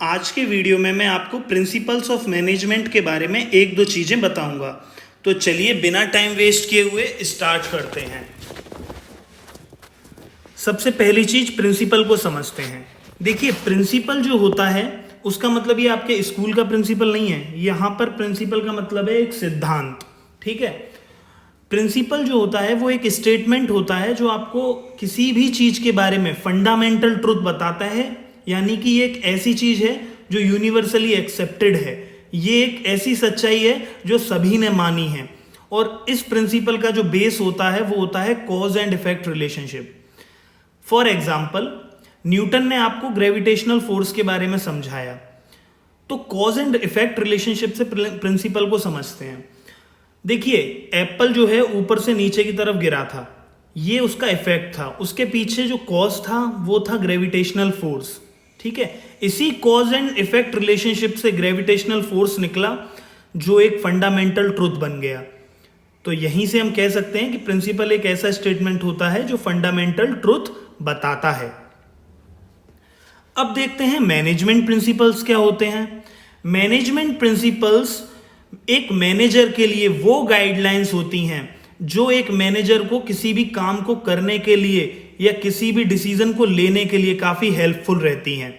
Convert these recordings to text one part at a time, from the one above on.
आज के वीडियो में मैं आपको प्रिंसिपल्स ऑफ मैनेजमेंट के बारे में एक दो चीज़ें बताऊंगा। तो चलिए बिना टाइम वेस्ट किए हुए स्टार्ट करते हैं। सबसे पहली चीज़ प्रिंसिपल को समझते हैं। देखिए, प्रिंसिपल जो होता है उसका मतलब ये आपके स्कूल का प्रिंसिपल नहीं है। यहाँ पर प्रिंसिपल का मतलब है एक सिद्धांत। ठीक है, प्रिंसिपल जो होता है वो एक स्टेटमेंट होता है जो आपको किसी भी चीज़ के बारे में फंडामेंटल ट्रुथ बताता है। यानी कि ये एक ऐसी चीज़ है जो यूनिवर्सली एक्सेप्टेड है। ये एक ऐसी सच्चाई है जो सभी ने मानी है। और इस प्रिंसिपल का जो बेस होता है वो होता है cause and effect relationship. For example, Newton ने आपको ग्रेविटेशनल फोर्स के बारे में समझाया, तो कॉज एंड इफेक्ट रिलेशनशिप से प्रिंसिपल को समझते हैं। देखिए, एप्पल जो है ऊपर से नीचे की तरफ गिरा था, ये उसका इफेक्ट था। उसके पीछे जो कॉज था वो था ग्रेविटेशनल फोर्स। ठीक है, इसी कॉज एंड इफेक्ट रिलेशनशिप से ग्रेविटेशनल फोर्स निकला जो एक फंडामेंटल ट्रुथ बन गया। तो यहीं से हम कह सकते हैं कि प्रिंसिपल एक ऐसा स्टेटमेंट होता है जो फंडामेंटल ट्रुथ बताता है। अब देखते हैं मैनेजमेंट प्रिंसिपल्स क्या होते हैं। मैनेजमेंट प्रिंसिपल्स एक मैनेजर के लिए वो गाइडलाइंस होती हैं जो एक मैनेजर को किसी भी काम को करने के लिए या किसी भी डिसीजन को लेने के लिए काफ़ी हेल्पफुल रहती हैं।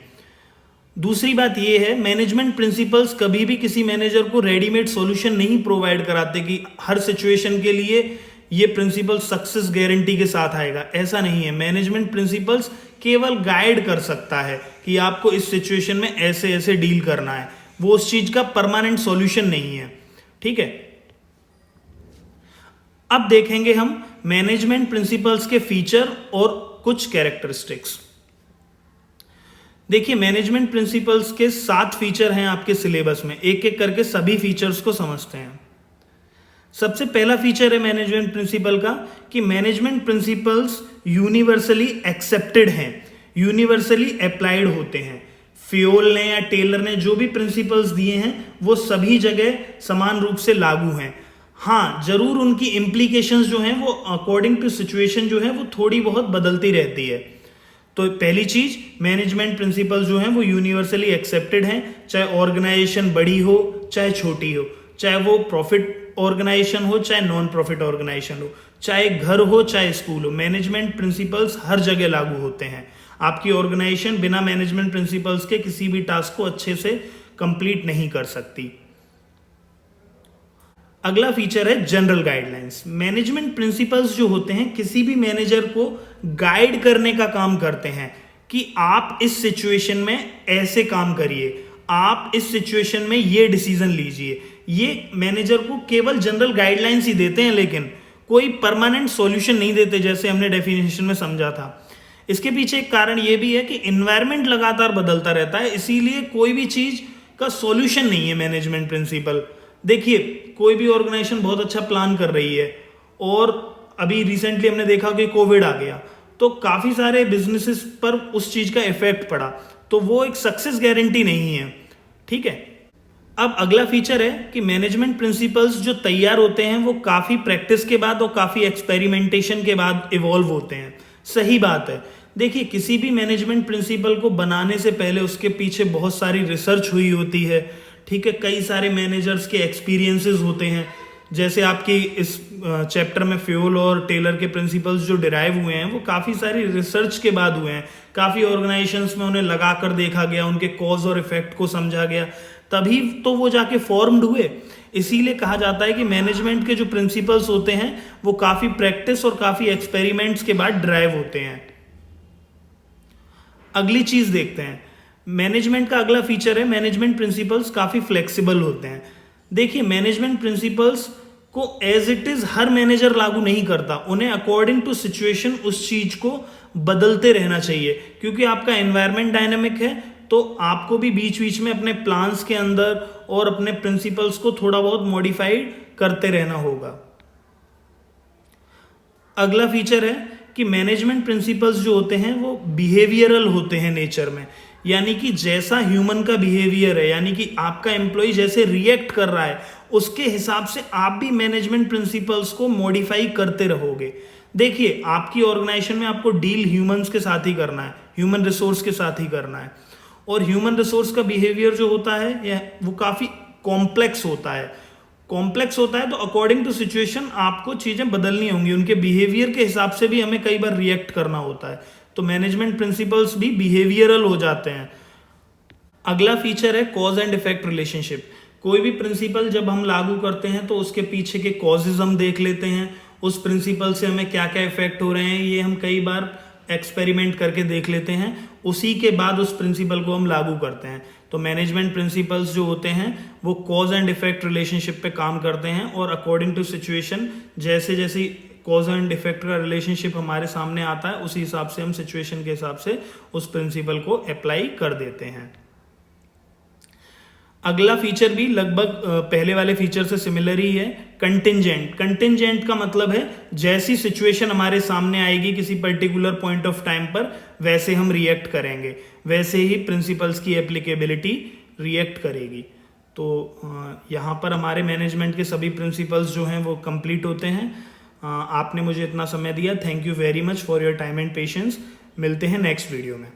दूसरी बात यह है, मैनेजमेंट प्रिंसिपल्स कभी भी किसी मैनेजर को रेडीमेड सॉल्यूशन नहीं प्रोवाइड कराते कि हर सिचुएशन के लिए ये प्रिंसिपल सक्सेस गारंटी के साथ आएगा। ऐसा नहीं है। मैनेजमेंट प्रिंसिपल्स केवल गाइड कर सकता है कि आपको इस सिचुएशन में ऐसे ऐसे डील करना है। वो उस चीज का परमानेंट सॉल्यूशन नहीं है। ठीक है, अब देखेंगे हम मैनेजमेंट प्रिंसिपल्स के फीचर और कुछ कैरेक्टरिस्टिक्स। देखिए, मैनेजमेंट प्रिंसिपल्स के 7 फीचर हैं आपके सिलेबस में। एक एक करके सभी फीचर्स को समझते हैं। सबसे पहला फीचर है मैनेजमेंट प्रिंसिपल का कि मैनेजमेंट प्रिंसिपल्स यूनिवर्सली एक्सेप्टेड हैं, यूनिवर्सली अप्लाइड होते हैं। फ्योल ने या टेलर ने जो भी प्रिंसिपल्स दिए हैं वो सभी जगह समान रूप से लागू हैं। हाँ, जरूर उनकी इम्प्लीकेशंस जो हैं वो अकॉर्डिंग टू सिचुएशन जो है वो थोड़ी बहुत बदलती रहती है। तो पहली चीज, मैनेजमेंट प्रिंसिपल्स जो हैं वो यूनिवर्सली एक्सेप्टेड हैं, चाहे ऑर्गेनाइजेशन बड़ी हो चाहे छोटी हो, चाहे वो प्रॉफिट ऑर्गेनाइजेशन हो चाहे नॉन प्रॉफिट ऑर्गेनाइजेशन हो, चाहे घर हो चाहे स्कूल हो। मैनेजमेंट प्रिंसिपल्स हर जगह लागू होते हैं। आपकी ऑर्गेनाइजेशन बिना मैनेजमेंट प्रिंसिपल्स के किसी भी टास्क को अच्छे से कंप्लीट नहीं कर सकती। अगला फीचर है जनरल गाइडलाइंस। मैनेजमेंट प्रिंसिपल्स जो होते हैं किसी भी मैनेजर को गाइड करने का काम करते हैं कि आप इस सिचुएशन में ऐसे काम करिए, आप इस सिचुएशन में ये डिसीजन लीजिए। ये मैनेजर को केवल जनरल गाइडलाइंस ही देते हैं, लेकिन कोई परमानेंट सॉल्यूशन नहीं देते, जैसे हमने डेफिनेशन में समझा था। इसके पीछे एक कारण ये भी है कि एनवायरनमेंट लगातार बदलता रहता है, इसीलिए कोई भी चीज का सॉल्यूशन नहीं है मैनेजमेंट प्रिंसिपल। देखिए, कोई भी ऑर्गेनाइजेशन बहुत अच्छा प्लान कर रही है और अभी रिसेंटली हमने देखा कि कोविड आ गया, तो काफी सारे बिजनेसेस पर उस चीज का इफेक्ट पड़ा, तो वो एक सक्सेस गारंटी नहीं है। ठीक है, अब अगला फीचर है कि मैनेजमेंट प्रिंसिपल्स जो तैयार होते हैं वो काफी प्रैक्टिस के बाद और काफी एक्सपेरिमेंटेशन के बाद इवॉल्व होते हैं। सही बात है। देखिए, किसी भी मैनेजमेंट प्रिंसिपल को बनाने से पहले उसके पीछे बहुत सारी रिसर्च हुई होती है। ठीक है, कई सारे मैनेजर्स के एक्सपीरियंसेस होते हैं। जैसे आपकी इस चैप्टर में फ्योल और टेलर के प्रिंसिपल्स जो डिराइव हुए हैं वो काफ़ी सारी रिसर्च के बाद हुए हैं। काफ़ी ऑर्गेनाइजेशंस में उन्हें लगा कर देखा गया, उनके कॉज और इफेक्ट को समझा गया, तभी तो वो जाके फॉर्म्ड हुए। इसीलिए कहा जाता है कि मैनेजमेंट के जो प्रिंसिपल्स होते हैं वो काफ़ी प्रैक्टिस और काफ़ी एक्सपेरिमेंट्स के बाद ड्राइव होते हैं। अगली चीज़ देखते हैं, मैनेजमेंट का अगला फीचर है मैनेजमेंट प्रिंसिपल्स काफ़ी फ्लेक्सिबल होते हैं। देखिए, मैनेजमेंट प्रिंसिपल्स को एज इट इज़ हर मैनेजर लागू नहीं करता, उन्हें अकॉर्डिंग टू सिचुएशन उस चीज़ को बदलते रहना चाहिए। क्योंकि आपका एनवायरनमेंट डायनामिक है, तो आपको भी बीच बीच में अपने प्लान्स के अंदर और अपने प्रिंसिपल्स को थोड़ा बहुत मॉडिफाइड करते रहना होगा। अगला फीचर है कि मैनेजमेंट प्रिंसिपल्स जो होते हैं वो बिहेवियरल होते हैं नेचर में। यानी कि जैसा ह्यूमन का बिहेवियर है, यानी कि आपका एम्प्लॉय जैसे रिएक्ट कर रहा है उसके हिसाब से आप भी मैनेजमेंट प्रिंसिपल्स को मॉडिफाई करते रहोगे। देखिए, आपकी ऑर्गेनाइजेशन में आपको डील ह्यूमंस के साथ ही करना है, ह्यूमन रिसोर्स के साथ ही करना है, और ह्यूमन रिसोर्स का बिहेवियर जो होता है वो काफ़ी कॉम्प्लेक्स होता है। कॉम्प्लेक्स होता है तो अकॉर्डिंग टू सिचुएशन आपको चीज़ें बदलनी होंगी, उनके बिहेवियर के हिसाब से भी हमें कई बार रिएक्ट करना होता है। तो मैनेजमेंट प्रिंसिपल्स भी बिहेवियरल हो जाते हैं। अगला फीचर है कॉज एंड इफेक्ट रिलेशनशिप। कोई भी प्रिंसिपल जब हम लागू करते हैं तो उसके पीछे के कॉजेज हम देख लेते हैं, उस प्रिंसिपल से हमें क्या क्या इफेक्ट हो रहे हैं ये हम कई बार एक्सपेरिमेंट करके देख लेते हैं, उसी के बाद उस प्रिंसिपल को हम लागू करते हैं। तो मैनेजमेंट प्रिंसिपल्स जो होते हैं वो कॉज एंड इफेक्ट रिलेशनशिप पे काम करते हैं और अकॉर्डिंग टू सिचुएशन जैसे जैसे कॉज एंड इफेक्ट का रिलेशनशिप हमारे सामने आता है उसी हिसाब से हम सिचुएशन के हिसाब से उस प्रिंसिपल को अप्लाई कर देते हैं। अगला फीचर भी लगभग पहले वाले फीचर से सिमिलर ही है, कंटिंजेंट। कंटिंजेंट का मतलब है जैसी सिचुएशन हमारे सामने आएगी किसी पर्टिकुलर पॉइंट ऑफ टाइम पर वैसे हम रिएक्ट करेंगे, वैसे ही प्रिंसिपल्स की एप्लीकेबिलिटी रिएक्ट करेगी। तो यहाँ पर हमारे मैनेजमेंट के सभी प्रिंसिपल्स जो हैं वो कंप्लीट होते हैं। आपने मुझे इतना समय दिया, thank you very much for your time and patience. मिलते हैं नेक्स्ट वीडियो में।